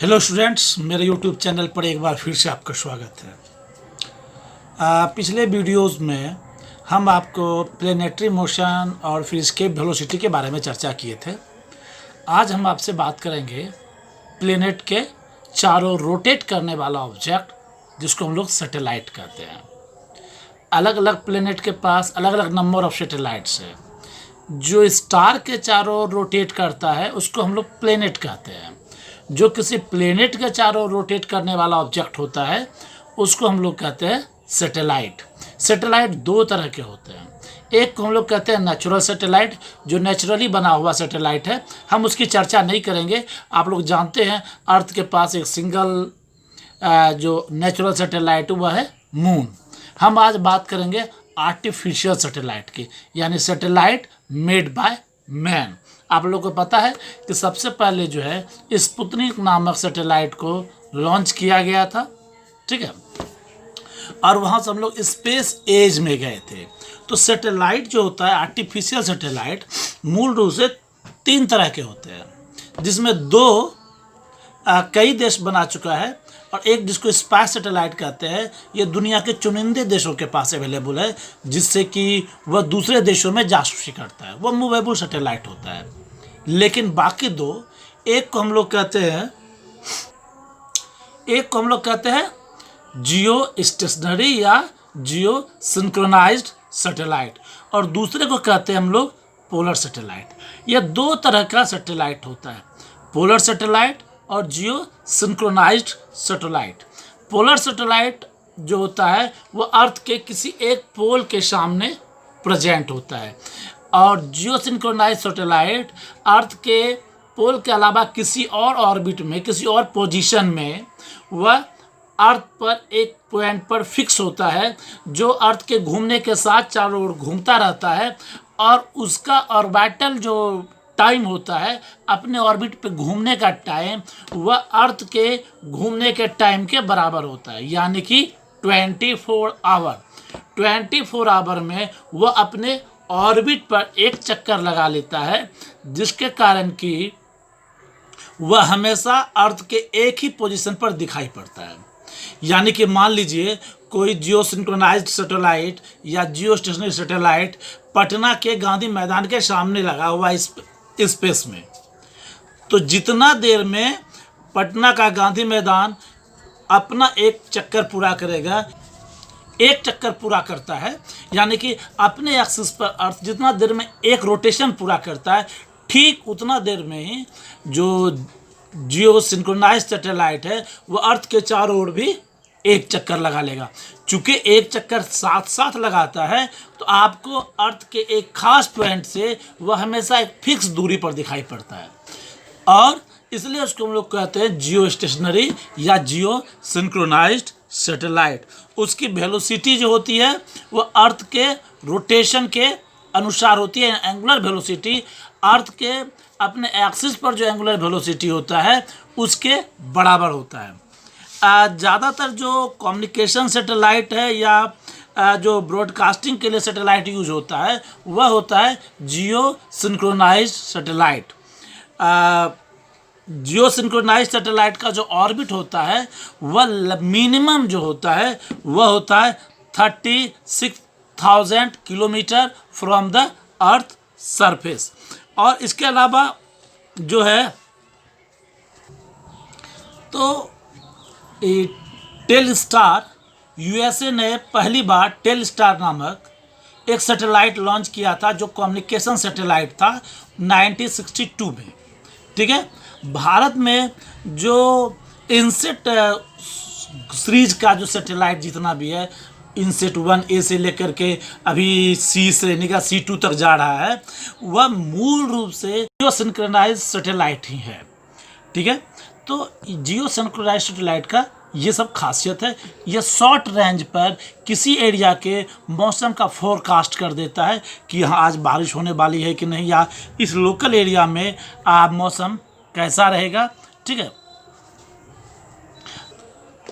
Hello students, मेरे YouTube channel पर एक बार फिर से आपका स्वागत है। पिछले वीडियोस में हम आपको प्लेनेटरी मोशन और फिर इसके वेलोसिटी के बारे में चर्चा किए थे। आज हम आपसे बात करेंगे प्लेनेट के चारों रोटेट करने वाला ऑब्जेक्ट जिसको हम लोग सैटेलाइट कहते हैं। अलग अलग प्लेनेट के पास अलग अलग नंबर ऑफ सैटेलाइट्स है। जो स्टार के चारों रोटेट करता है उसको हम लोग प्लेनेट कहते हैं। जो किसी प्लेनेट के चारों रोटेट करने वाला ऑब्जेक्ट होता है उसको हम लोग कहते हैं सैटेलाइट। सैटेलाइट दो तरह के होते हैं। एक को हम लोग कहते हैं नेचुरल सैटेलाइट, जो नेचुरली बना हुआ सैटेलाइट है। हम उसकी चर्चा नहीं करेंगे। आप लोग जानते हैं अर्थ के पास एक सिंगल जो नेचुरल सैटेलाइट हुआ है मून। हम आज बात करेंगे आर्टिफिशियल सैटेलाइट की, यानी सैटेलाइट मेड बाय मैन। आप लोगों को पता है कि सबसे पहले जो है स्पुतनिक नामक सैटेलाइट को लॉन्च किया गया था, ठीक है, और वहाँ से हम लोग स्पेस एज में गए थे। तो सैटेलाइट जो होता है आर्टिफिशियल सैटेलाइट मूल रूप से तीन तरह के होते हैं, जिसमें दो कई देश बना चुका है और एक जिसको स्पाइस सैटेलाइट कहते हैं, ये दुनिया के चुनिंदे देशों के पास अवेलेबल है, जिससे कि वह दूसरे देशों में जासूसी करता है। वह मूवेबल सैटेलाइट होता है। लेकिन बाकी दो, एक को हम लोग कहते हैं जियो स्टेशनरी या जियो सिंक्रोनाइज्ड सैटेलाइट, और दूसरे को कहते हैं हम लोग पोलर सैटेलाइट। यह दो तरह का सैटेलाइट होता है, पोलर सैटेलाइट और जियो सिंक्रोनाइज्ड सैटेलाइट। पोलर सैटेलाइट जो होता है वो अर्थ के किसी एक पोल के सामने प्रेजेंट होता है, और जियो सिंक्रोनाइज्ड सैटेलाइट अर्थ के पोल के अलावा किसी और ऑर्बिट में, किसी और पोजीशन में वह अर्थ पर एक पॉइंट पर फिक्स होता है, जो अर्थ के घूमने के साथ चारों ओर घूमता रहता है, और उसका ऑर्बिटल जो टाइम होता है, अपने ऑर्बिट पे घूमने का टाइम, वह अर्थ के घूमने के टाइम के बराबर होता है, यानी कि 24 आवर। 24 आवर में वह अपने ऑर्बिट पर एक चक्कर लगा लेता है, जिसके कारण कि वह हमेशा अर्थ के एक ही पोजीशन पर दिखाई पड़ता है। यानी कि मान लीजिए कोई जियो सिंक्रोनाइज्ड सैटेलाइट या जियो स्टेशनरी सैटेलाइट पटना के गांधी मैदान के सामने लगा हुआ स्पेस में, तो जितना देर में पटना का गांधी मैदान अपना एक चक्कर पूरा करेगा, एक चक्कर पूरा करता है, यानी कि अपने एक्सिस पर अर्थ जितना देर में एक रोटेशन पूरा करता है, ठीक उतना देर में ही जो जियो सिंक्रोनाइज्ड सैटेलाइट है वो अर्थ के चारों ओर भी एक चक्कर लगा लेगा। चूँकि एक चक्कर साथ साथ लगाता है, तो आपको अर्थ के एक खास पॉइंट से वह हमेशा एक फिक्स दूरी पर दिखाई पड़ता है, और इसलिए उसको हम लोग कहते हैं जियो स्टेशनरी या जियो सिंक्रोनाइज्ड सैटेलाइट। उसकी वेलोसिटी जो होती है वो अर्थ के रोटेशन के अनुसार होती है। एंगुलर वेलोसिटी अर्थ के अपने एक्सिस पर जो एंगुलर वेलोसिटी होता है उसके बराबर होता है। ज़्यादातर जो कम्युनिकेशन सैटेलाइट है या जो ब्रॉडकास्टिंग के लिए सैटेलाइट यूज होता है वह होता है जियो सिंक्रोनाइज्ड सैटेलाइट। जियो सिंक्रोनाइज्ड सैटेलाइट का जो ऑर्बिट होता है वह मिनिमम जो होता है वह होता है 36,000 kilometre from the earth surface. और इसके अलावा जो है तो टेलस्टार, यूएसए ने पहली बार टेलस्टार नामक एक सैटेलाइट लॉन्च किया था, जो कम्युनिकेशन सैटेलाइट था 1962 में, ठीक है। भारत में जो इनसेट सीरीज का जो सैटेलाइट जितना भी है, इनसेट 1A से लेकर के अभी C श्रेणी का C2 तक जा रहा है, वह मूल रूप से जियो सिंक्रोनाइज्ड सैटेलाइट ही है, ठीक है। तो जियो सिंक्रोनाइज्ड सैटेलाइट का ये सब खासियत है। यह शॉर्ट रेंज पर किसी एरिया के मौसम का फोरकास्ट कर देता है कि यहाँ आज बारिश होने वाली है कि नहीं, या इस लोकल एरिया में मौसम कैसा रहेगा, ठीक है।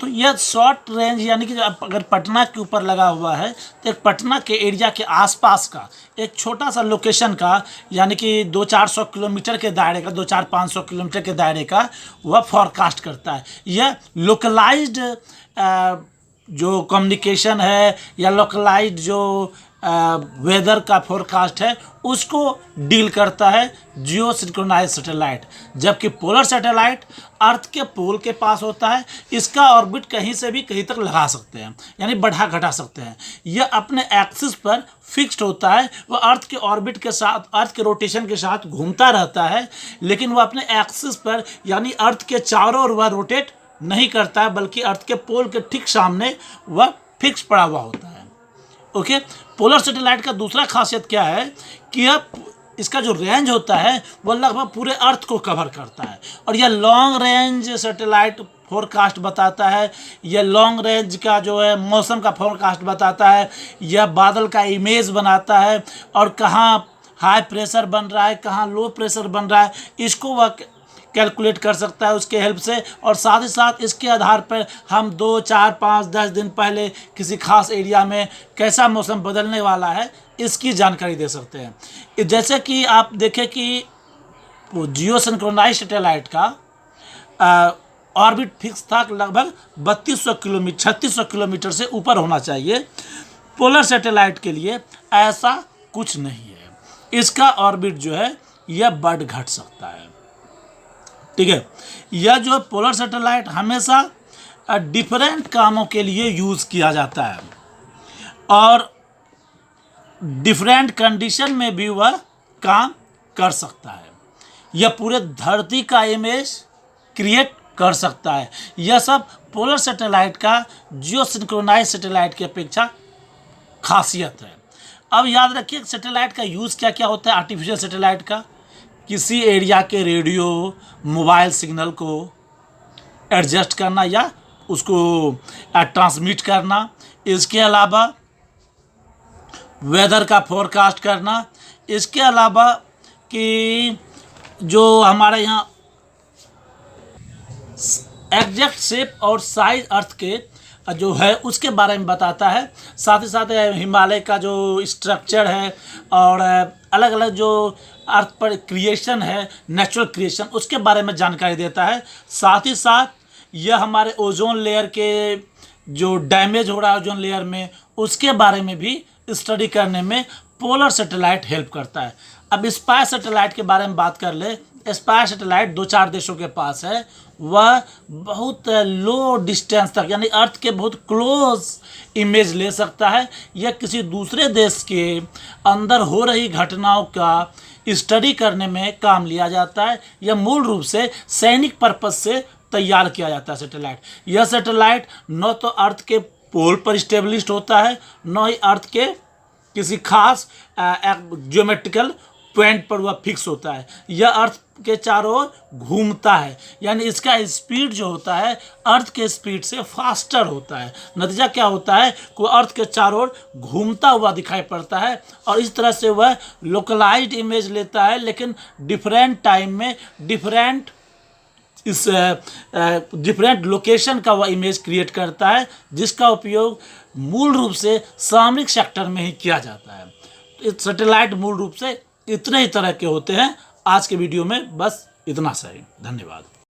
तो यह शॉर्ट रेंज यानी कि अगर पटना के ऊपर लगा हुआ है तो एक पटना के एरिया के आसपास का एक छोटा सा लोकेशन का यानी कि 200-400 किलोमीटर के दायरे का 200-500 किलोमीटर के दायरे का वह फॉरकास्ट करता है। यह लोकलाइज्ड जो कम्युनिकेशन है या लोकलाइज्ड जो वेदर का फोरकास्ट है उसको डील करता है जियो सिंक्रोनाइज सैटेलाइट। जबकि पोलर सैटेलाइट अर्थ के पोल के पास होता है, इसका ऑर्बिट कहीं से भी कहीं तक लगा सकते हैं यानी बढ़ा घटा सकते हैं। यह अपने एक्सिस पर फिक्स्ड होता है, वह अर्थ के ऑर्बिट के साथ अर्थ के रोटेशन के साथ घूमता रहता है, लेकिन वह अपने एक्सिस पर यानी अर्थ के चारों ओर वह रोटेट नहीं करता है, बल्कि अर्थ के पोल के ठीक सामने वह फिक्स पड़ा हुआ होता है। ओके, पोलर सैटेलाइट का दूसरा खासियत क्या है कि यह इसका जो रेंज होता है वह लगभग पूरे अर्थ को कवर करता है और यह लॉन्ग रेंज सैटेलाइट फोरकास्ट बताता है। यह लॉन्ग रेंज का जो है मौसम का फोरकास्ट बताता है, यह बादल का इमेज बनाता है और कहाँ हाई प्रेशर बन रहा है कहाँ लो प्रेशर बन रहा है इसको वह कैलकुलेट कर सकता है उसके हेल्प से। और साथ ही साथ इसके आधार पर हम 2, 4, 5, 10 दिन पहले किसी खास एरिया में कैसा मौसम बदलने वाला है इसकी जानकारी दे सकते हैं। जैसे कि आप देखें कि वो जियो सिंक्रोनाइज सैटेलाइट का ऑर्बिट फिक्स था लगभग 3200 किलोमीटर 3600 किलोमीटर से ऊपर होना चाहिए। पोलर सैटेलाइट के लिए ऐसा कुछ नहीं है, इसका ऑर्बिट जो है यह बढ़ घट सकता है। ठीक है, यह जो पोलर सैटेलाइट हमेशा डिफरेंट कामों के लिए यूज़ किया जाता है और डिफरेंट कंडीशन में भी वह काम कर सकता है। यह पूरे धरती का इमेज क्रिएट कर सकता है। यह सब पोलर सैटेलाइट का जियो सिंक्रोनाइज सैटेलाइट की अपेक्षा खासियत है। अब याद रखिए सैटेलाइट का यूज़ क्या क्या होता है। आर्टिफिशियल सैटेलाइट का किसी एरिया के रेडियो मोबाइल सिग्नल को एडजस्ट करना या उसको ट्रांसमिट करना, इसके अलावा वेदर का फोरकास्ट करना, इसके अलावा कि जो हमारे यहाँ एग्जैक्ट शेप और साइज अर्थ के जो है उसके बारे में बताता है। साथ ही साथ हिमालय का जो स्ट्रक्चर है और अलग अलग जो अर्थ पर क्रिएशन है नेचुरल क्रिएशन उसके बारे में जानकारी देता है। साथ ही साथ यह हमारे ओजोन लेयर के जो डैमेज हो रहा है ओजोन लेयर में उसके बारे में भी स्टडी करने में पोलर सैटेलाइट हेल्प करता है। अब स्पाई सैटेलाइट के बारे में बात कर ले। स्पाई सैटेलाइट 2-4 देशों के पास है, वह बहुत लो डिस्टेंस तक यानी अर्थ के बहुत क्लोज इमेज ले सकता है। यह किसी दूसरे देश के अंदर हो रही घटनाओं का स्टडी करने में काम लिया जाता है। यह मूल रूप से सैनिक पर्पस से तैयार किया जाता है सैटेलाइट। यह सैटेलाइट न तो अर्थ के पोल पर स्टेब्लिश्ड होता है न ही अर्थ के किसी खास ज्योमेट्रिकल पॉइंट पर वह फिक्स होता है। यह अर्थ के चारों ओर घूमता है यानी इसका स्पीड जो होता है अर्थ के स्पीड से फास्टर होता है। नतीजा क्या होता है कि अर्थ के चारों ओर घूमता हुआ दिखाई पड़ता है और इस तरह से वह लोकलाइज्ड इमेज लेता है, लेकिन डिफरेंट टाइम में डिफरेंट लोकेशन का वह इमेज क्रिएट करता है, जिसका उपयोग मूल रूप से सामरिक सेक्टर में ही किया जाता है। तो सैटेलाइट मूल रूप से इतने ही तरह के होते हैं। आज के वीडियो में बस इतना सा ही। धन्यवाद।